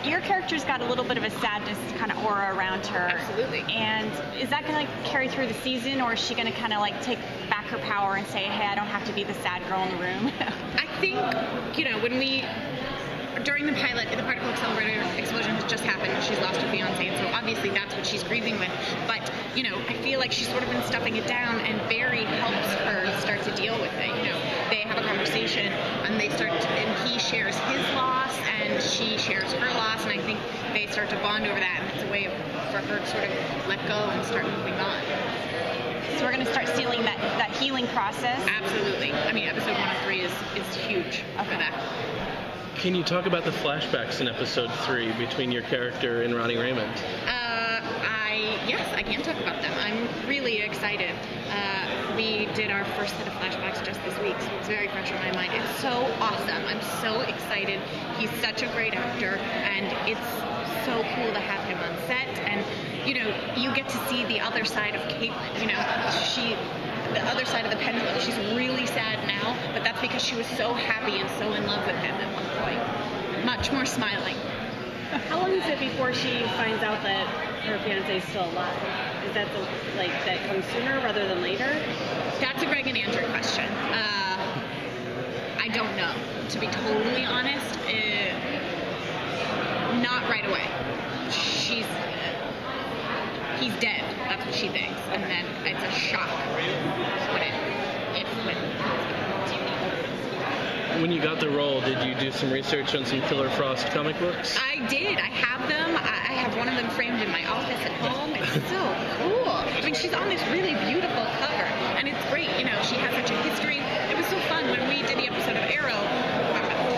your character's got a little bit of a sadness kind of aura around her. Absolutely. And is that going to carry through the season, or is she going to kind of like take back her power and say, hey, I don't have to be the sad girl in the room? I think, during the pilot, the particle accelerator explosion has just happened. She's lost her fiance, and so obviously that's what she's grieving with. But, I feel like she's sort of been stuffing it down, and Barry helps her start to deal with it. They have a conversation, and and he shares his loss, and she shares her loss, and I think they start to bond over that, and it's a way for her to sort of let go and start moving on. So we're going to start sealing that healing process? Absolutely. I mean, episode 1 of 3 is huge for that. Can you talk about the flashbacks in episode 3 between your character and Ronnie Raymond? Yes, I can talk about them. I'm really excited. We did our first set of flashbacks just this week, so it's very fresh in my mind. It's so awesome. I'm so excited. He's such a great actor, and it's so cool to have him on set. And, you get to see the other side of Caitlin. The other side of the pendulum. She's really sad now, but that's because she was so happy and so in love with him at one point. Much more smiling. How long is it before she finds out that her fiancé is still alive? Is that that comes sooner rather than later? That's a Greg and Andrew question. I don't know, to be totally honest. Not right away. He's dead. That's what she thinks, and then it's a shock When you got the role, did you do some research on some Killer Frost comic books? I did. I have them. I have one of them framed in my office at home. It's so cool. I mean, she's on this really beautiful cover, and it's great. She has such a history. It was so fun when we did the episode of Arrow.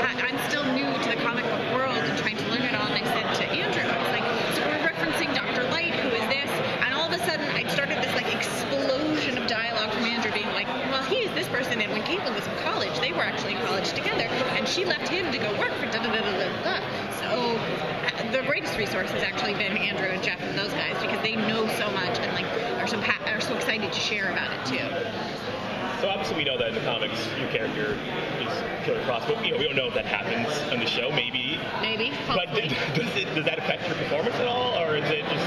I'm still new to the comic book world and trying to learn it all, and I said to Andrew, I was like, so we're referencing Dr. Light, who is this? And all of a sudden, I started this explosion of dialogue from Andrew being like, well, he is this person, and when Caitlin was in college, they were actually in college together, and she left him to go work for da-da-da-da-da-da. So the greatest resource has actually been Andrew and Jeff and those guys, because they know so much and are so excited to share about it too. So obviously we know that in the comics your character is Killer Frost, but we don't know if that happens on the show. Maybe. But does that affect your performance at all, or is it just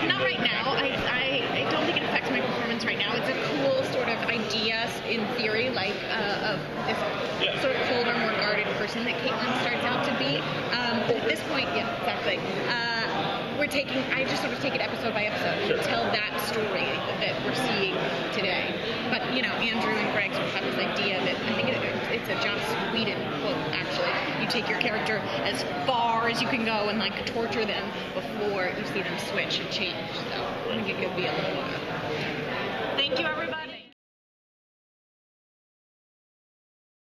not right now? I don't think it affects my performance right now. It's a cool sort of idea in theory, of this sort of colder, more guarded person that Caitlin starts out to be. But at this point, yeah, exactly. I just sort of take it episode by episode and tell that story that we're seeing today. But, Andrew and Greg sort of have this idea that I think it's a Joss Whedon quote, actually. You take your character as far as you can go and torture them before you see them switch and change. So I think it could be a little while. Thank you, everybody.